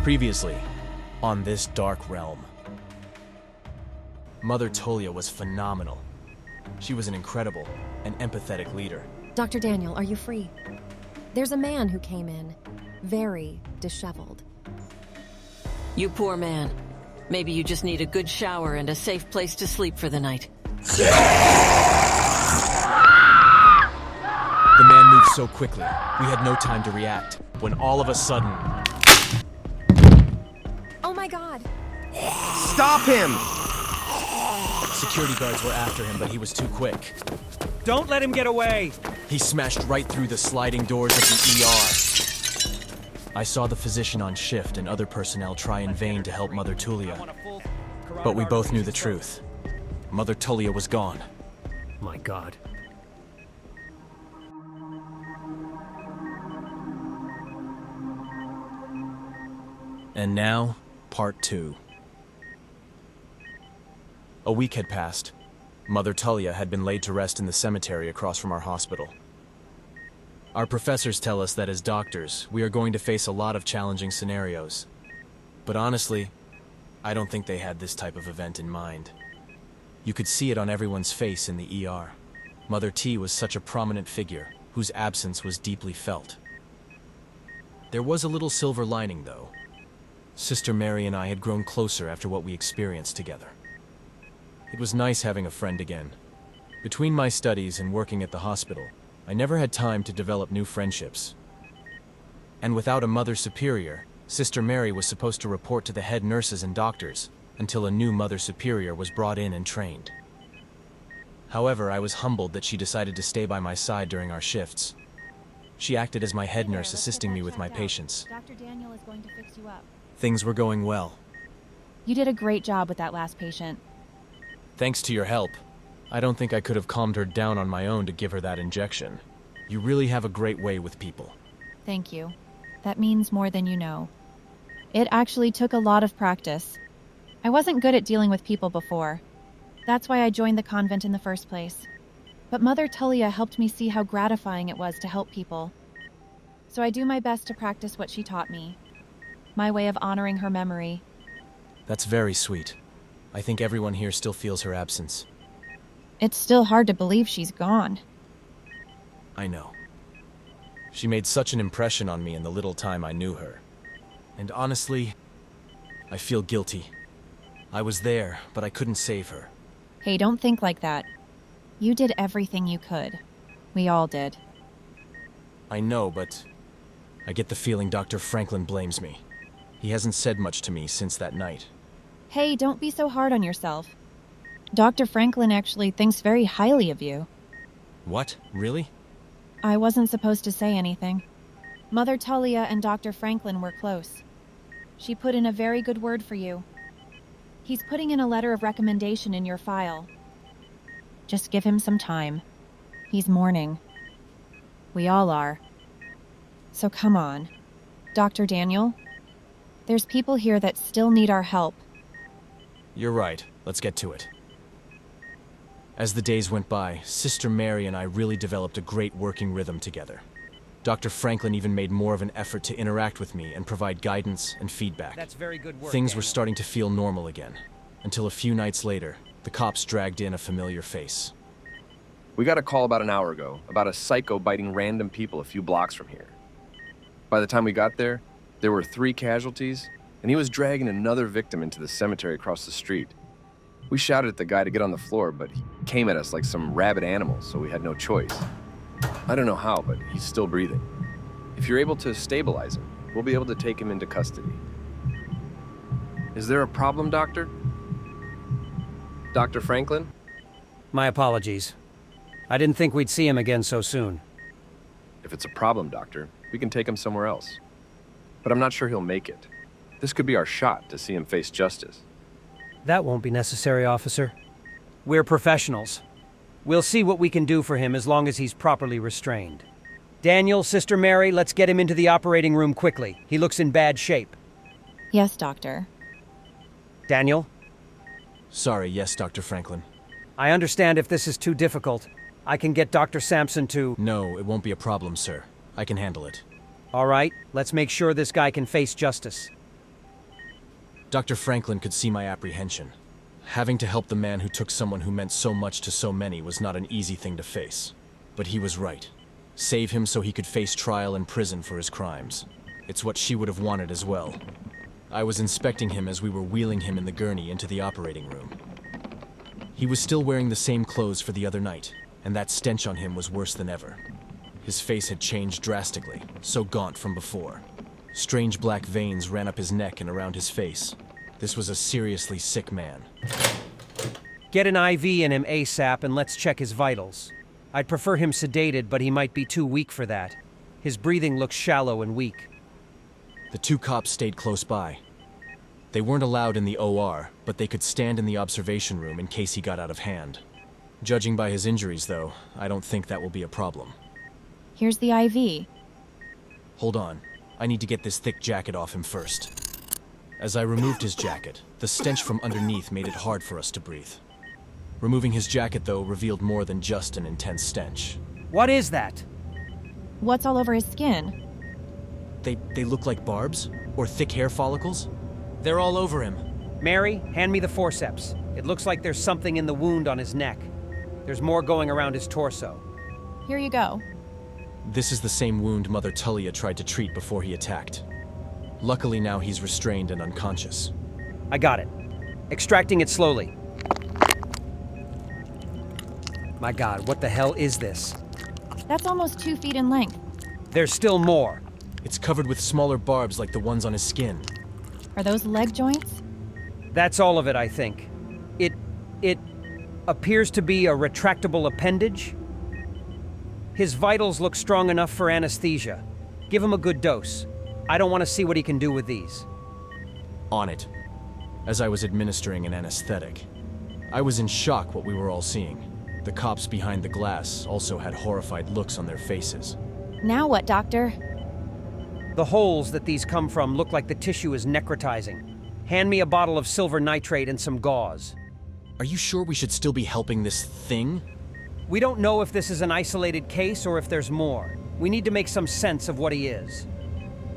Previously, on this dark realm. Mother Tolia was phenomenal. She was an incredible and empathetic leader. Dr. Daniel, are you free? There's a man who came in, very disheveled. You poor man. Maybe you just need a good shower and a safe place to sleep for the night. The man moved so quickly, we had no time to react, when all of a sudden... Oh my God! Stop him! Security guards were after him, but he was too quick. Don't let him get away! He smashed right through the sliding doors of the ER. I saw the physician on shift and other personnel try in vain to help Mother Tolia. But we both knew the truth. Mother Tolia was gone. My God. And now, part 2. A week had passed. Mother Tolia had been laid to rest in the cemetery across from our hospital. Our professors tell us that as doctors, we are going to face a lot of challenging scenarios. But honestly, I don't think they had this type of event in mind. You could see it on everyone's face in the ER. Mother T was such a prominent figure, whose absence was deeply felt. There was a little silver lining, though. Sister Mary and I had grown closer after what we experienced together. It was nice having a friend again. Between my studies and working at the hospital, I never had time to develop new friendships. And without a Mother Superior, Sister Mary was supposed to report to the head nurses and doctors until a new Mother Superior was brought in and trained. However, I was humbled that she decided to stay by my side during our shifts. She acted as my head nurse, assisting me with my patients. Dr. Daniel is going to fix you up. Things were going well. You did a great job with that last patient. Thanks to your help. I don't think I could have calmed her down on my own to give her that injection. You really have a great way with people. Thank you. That means more than you know. It actually took a lot of practice. I wasn't good at dealing with people before. That's why I joined the convent in the first place. But Mother Tulia helped me see how gratifying it was to help people. So I do my best to practice what she taught me. My way of honoring her memory. That's very sweet. I think everyone here still feels her absence. It's still hard to believe she's gone. I know. She made such an impression on me in the little time I knew her. And honestly, I feel guilty. I was there, but I couldn't save her. Hey, don't think like that. You did everything you could. We all did. I know, but I get the feeling Dr. Franklin blames me. He hasn't said much to me since that night. Hey, don't be so hard on yourself. Dr. Franklin actually thinks very highly of you. What? Really? I wasn't supposed to say anything. Mother Tulia and Dr. Franklin were close. She put in a very good word for you. He's putting in a letter of recommendation in your file. Just give him some time. He's mourning. We all are. So come on. Dr. Daniel, there's people here that still need our help. You're right. Let's get to it. As the days went by, Sister Mary and I really developed a great working rhythm together. Dr. Franklin even made more of an effort to interact with me and provide guidance and feedback. That's very good work, Things were Daniel. starting to feel normal again, until a few nights later, the cops dragged in a familiar face. We got a call about an hour ago about a psycho biting random people a few blocks from here. By the time we got there were 3 casualties, and he was dragging another victim into the cemetery across the street. We shouted at the guy to get on the floor, but he came at us like some rabid animal, so we had no choice. I don't know how, but he's still breathing. If you're able to stabilize him, we'll be able to take him into custody. Is there a problem, Doctor? Dr. Franklin? My apologies. I didn't think we'd see him again so soon. If it's a problem, Doctor, we can take him somewhere else. But I'm not sure he'll make it. This could be our shot to see him face justice. That won't be necessary, officer. We're professionals. We'll see what we can do for him as long as he's properly restrained. Daniel, Sister Mary, let's get him into the operating room quickly. He looks in bad shape. Yes, Doctor. Daniel? Sorry, yes, Dr. Franklin. I understand if this is too difficult. I can get Dr. Sampson to... No, it won't be a problem, sir. I can handle it. All right, let's make sure this guy can face justice. Dr. Franklin could see my apprehension. Having to help the man who took someone who meant so much to so many was not an easy thing to face. But he was right. Save him so he could face trial and prison for his crimes. It's what she would have wanted as well. I was inspecting him as we were wheeling him in the gurney into the operating room. He was still wearing the same clothes for the other night, and that stench on him was worse than ever. His face had changed drastically, so gaunt from before. Strange black veins ran up his neck and around his face. This was a seriously sick man. Get an IV in him ASAP and let's check his vitals. I'd prefer him sedated, but he might be too weak for that. His breathing looks shallow and weak. The two cops stayed close by. They weren't allowed in the OR, but they could stand in the observation room in case he got out of hand. Judging by his injuries, though, I don't think that will be a problem. Here's the IV. Hold on. I need to get this thick jacket off him first. As I removed his jacket, the stench from underneath made it hard for us to breathe. Removing his jacket, though, revealed more than just an intense stench. What is that? What's all over his skin? They look like barbs? Or thick hair follicles? They're all over him. Mary, hand me the forceps. It looks like there's something in the wound on his neck. There's more going around his torso. Here you go. This is the same wound Mother Tullia tried to treat before he attacked. Luckily now he's restrained and unconscious. I got it. Extracting it slowly. My God, what the hell is this? That's almost 2 feet in length. There's still more. It's covered with smaller barbs like the ones on his skin. Are those leg joints? That's all of it, I think. It appears to be a retractable appendage. His vitals look strong enough for anesthesia. Give him a good dose. I don't want to see what he can do with these. On it. As I was administering an anesthetic. I was in shock what we were all seeing. The cops behind the glass also had horrified looks on their faces. Now what, Doctor? The holes that these come from look like the tissue is necrotizing. Hand me a bottle of silver nitrate and some gauze. Are you sure we should still be helping this thing? We don't know if this is an isolated case or if there's more. We need to make some sense of what he is.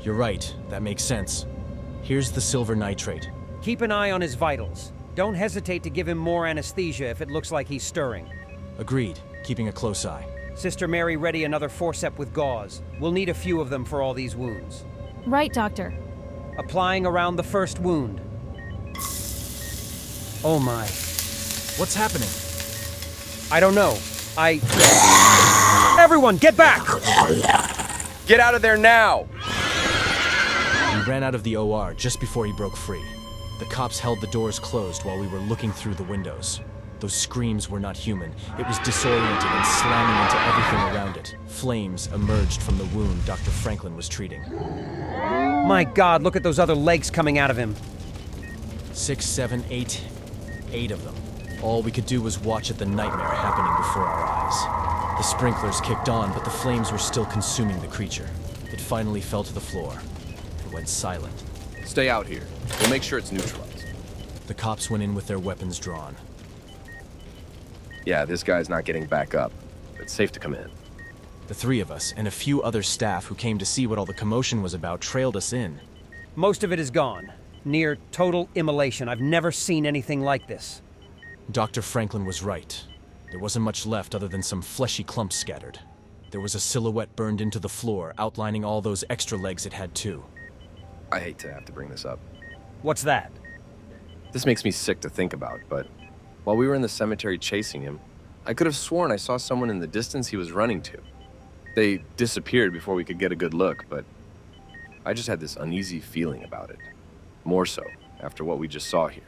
You're right, that makes sense. Here's the silver nitrate. Keep an eye on his vitals. Don't hesitate to give him more anesthesia if it looks like he's stirring. Agreed, keeping a close eye. Sister Mary, ready another forceps with gauze. We'll need a few of them for all these wounds. Right, Doctor. Applying around the first wound. Oh my. What's happening? I don't know. Everyone, get back! Get out of there now! We ran out of the OR just before he broke free. The cops held the doors closed while we were looking through the windows. Those screams were not human. It was disoriented and slamming into everything around it. Flames emerged from the wound Dr. Franklin was treating. My God, look at those other legs coming out of him. 6, 7, 8. 8 of them. All we could do was watch at the nightmare happening before our eyes. The sprinklers kicked on, but the flames were still consuming the creature. It finally fell to the floor and went silent. Stay out here. We'll make sure it's neutralized. The cops went in with their weapons drawn. Yeah, this guy's not getting back up. It's safe to come in. The three of us and a few other staff who came to see what all the commotion was about trailed us in. Most of it is gone. Near total immolation. I've never seen anything like this. Dr. Franklin was right. There wasn't much left other than some fleshy clumps scattered. There was a silhouette burned into the floor, outlining all those extra legs it had too. I hate to have to bring this up. What's that? This makes me sick to think about, but while we were in the cemetery chasing him, I could have sworn I saw someone in the distance he was running to. They disappeared before we could get a good look, but I just had this uneasy feeling about it. More so after what we just saw here.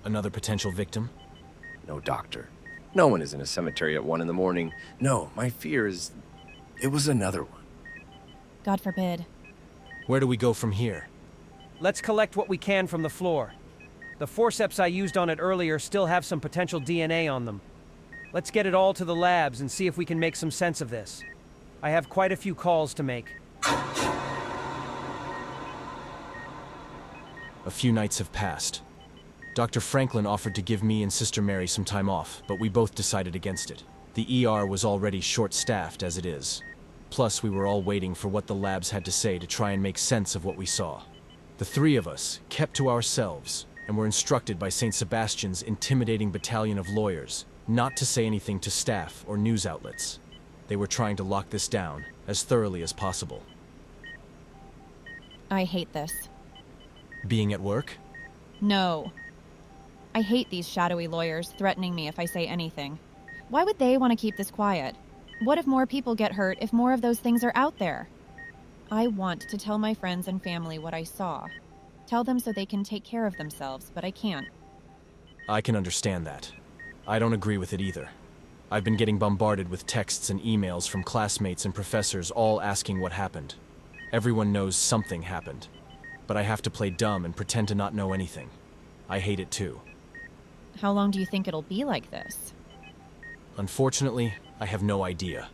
Another potential victim? No, Doctor. No one is in a cemetery at 1 in the morning. No, my fear is it was another one. God forbid. Where do we go from here? Let's collect what we can from the floor. The forceps I used on it earlier still have some potential DNA on them. Let's get it all to the labs and see if we can make some sense of this. I have quite a few calls to make. A few nights have passed. Dr. Franklin offered to give me and Sister Mary some time off, but we both decided against it. The ER was already short-staffed as it is. Plus, we were all waiting for what the labs had to say to try and make sense of what we saw. The three of us kept to ourselves and were instructed by St. Sebastian's intimidating battalion of lawyers not to say anything to staff or news outlets. They were trying to lock this down as thoroughly as possible. I hate this. Being at work? No. I hate these shadowy lawyers threatening me if I say anything. Why would they want to keep this quiet? What if more people get hurt if more of those things are out there? I want to tell my friends and family what I saw. Tell them so they can take care of themselves, but I can't. I can understand that. I don't agree with it either. I've been getting bombarded with texts and emails from classmates and professors all asking what happened. Everyone knows something happened, but I have to play dumb and pretend to not know anything. I hate it too. How long do you think it'll be like this? Unfortunately, I have no idea.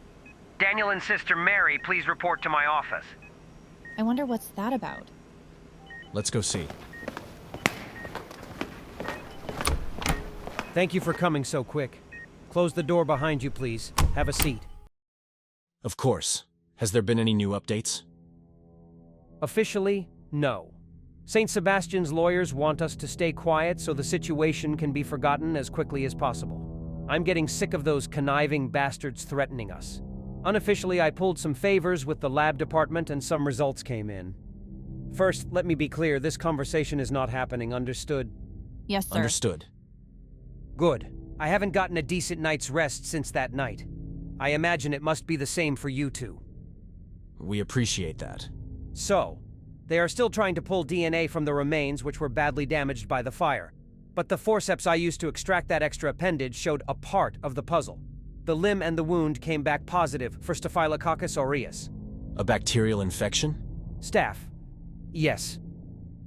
Daniel and Sister Mary, please report to my office. I wonder what's that about. Let's go see. Thank you for coming so quick. Close the door behind you, please. Have a seat. Of course. Has there been any new updates? Officially, no. St. Sebastian's lawyers want us to stay quiet so the situation can be forgotten as quickly as possible. I'm getting sick of those conniving bastards threatening us. Unofficially, I pulled some favors with the lab department and some results came in. First, let me be clear, this conversation is not happening, understood? Yes, sir. Understood. Good. I haven't gotten a decent night's rest since that night. I imagine it must be the same for you two. We appreciate that. So, they are still trying to pull DNA from the remains which were badly damaged by the fire. But the forceps I used to extract that extra appendage showed a part of the puzzle. The limb and the wound came back positive for Staphylococcus aureus. A bacterial infection? Staph. Yes.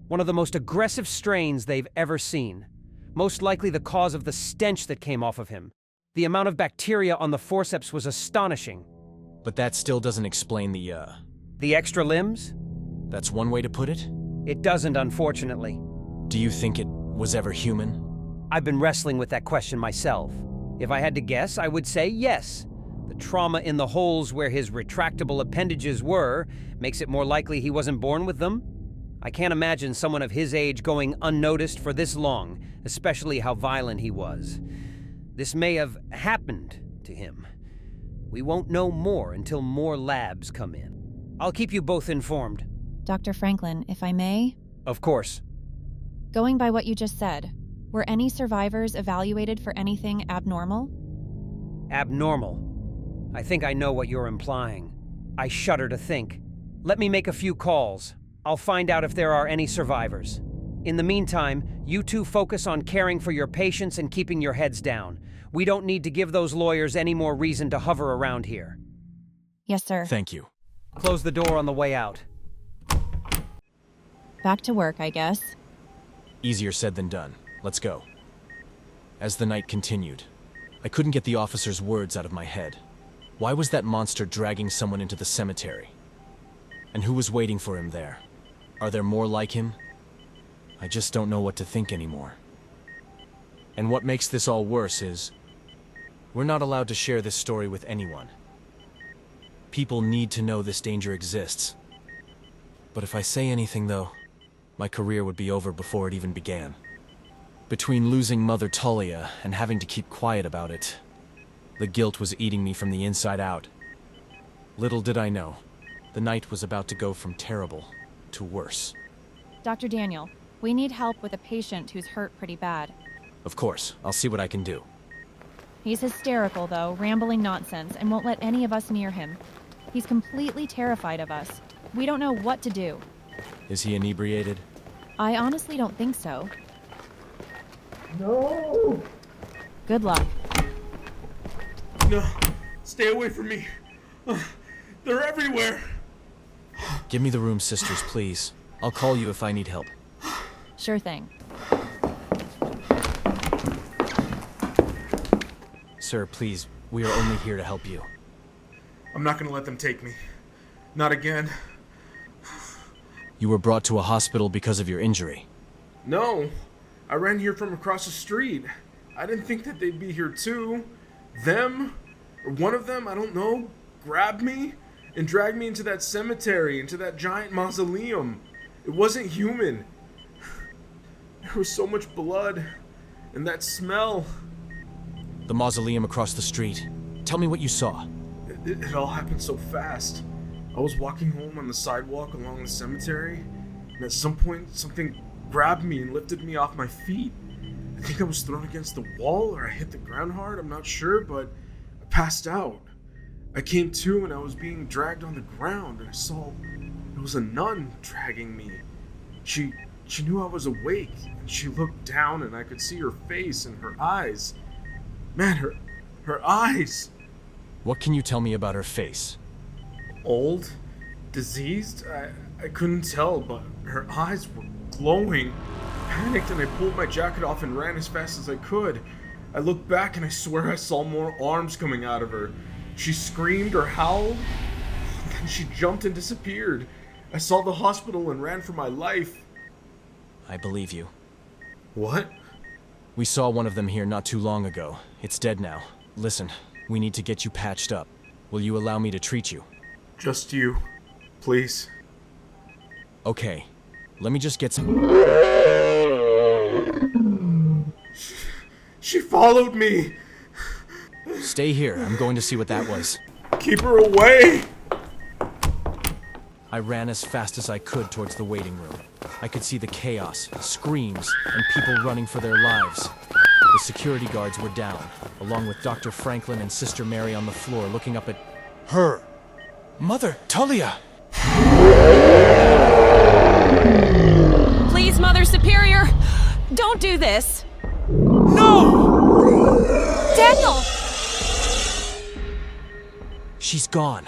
One of the most aggressive strains they've ever seen. Most likely the cause of the stench that came off of him. The amount of bacteria on the forceps was astonishing. But that still doesn't explain The extra limbs? That's one way to put it? It doesn't, unfortunately. Do you think it was ever human? I've been wrestling with that question myself. If I had to guess, I would say yes. The trauma in the holes where his retractable appendages were makes it more likely he wasn't born with them. I can't imagine someone of his age going unnoticed for this long, especially how violent he was. This may have happened to him. We won't know more until more labs come in. I'll keep you both informed. Dr. Franklin, if I may? Of course. Going by what you just said, were any survivors evaluated for anything abnormal? Abnormal. I think I know what you're implying. I shudder to think. Let me make a few calls. I'll find out if there are any survivors. In the meantime, you two focus on caring for your patients and keeping your heads down. We don't need to give those lawyers any more reason to hover around here. Yes, sir. Thank you. Close the door on the way out. Back to work, I guess. Easier said than done. Let's go. As the night continued, I couldn't get the officer's words out of my head. Why was that monster dragging someone into the cemetery? And who was waiting for him there? Are there more like him? I just don't know what to think anymore. And what makes this all worse is, we're not allowed to share this story with anyone. People need to know this danger exists. But if I say anything, though, my career would be over before it even began. Between losing Mother Tullia and having to keep quiet about it, the guilt was eating me from the inside out. Little did I know, the night was about to go from terrible to worse. Dr. Daniel, we need help with a patient who's hurt pretty bad. Of course, I'll see what I can do. He's hysterical, though, rambling nonsense, and won't let any of us near him. He's completely terrified of us. We don't know what to do. Is he inebriated? I honestly don't think so. No! Good luck. No, stay away from me. They're everywhere. Give me the room, sisters, please. I'll call you if I need help. Sure thing. Sir, please, we are only here to help you. I'm not gonna let them take me. Not again. You were brought to a hospital because of your injury. No, I ran here from across the street. I didn't think that they'd be here too. Them, or one of them, I don't know, grabbed me and dragged me into that cemetery, into that giant mausoleum. It wasn't human. There was so much blood. And that smell. The mausoleum across the street. Tell me what you saw. It all happened so fast. I was walking home on the sidewalk along the cemetery, and at some point something grabbed me and lifted me off my feet. I think I was thrown against the wall or I hit the ground hard, I'm not sure, but I passed out. I came to and I was being dragged on the ground, and I saw it was a nun dragging me. She knew I was awake, and she looked down and I could see her face and her eyes. Man, her eyes! What can you tell me about her face? Old? Diseased? I couldn't tell, but her eyes were glowing. I panicked and I pulled my jacket off and ran as fast as I could. I looked back and I swear I saw more arms coming out of her. She screamed or howled, then she jumped and disappeared. I saw the hospital and ran for my life. I believe you. What? We saw one of them here not too long ago. It's dead now. Listen, we need to get you patched up. Will you allow me to treat you? Just you. Please. Okay. Let me just get some... She followed me! Stay here. I'm going to see what that was. Keep her away! I ran as fast as I could towards the waiting room. I could see the chaos, screams, and people running for their lives. The security guards were down, along with Dr. Franklin and Sister Mary on the floor looking up at her. Mother Tullia! Please, Mother Superior, don't do this. No! Daniel! She's gone.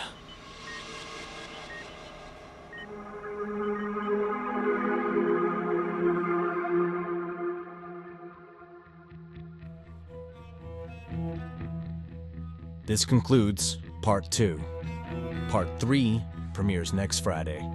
This concludes Part 2. Part 3 premieres next Friday.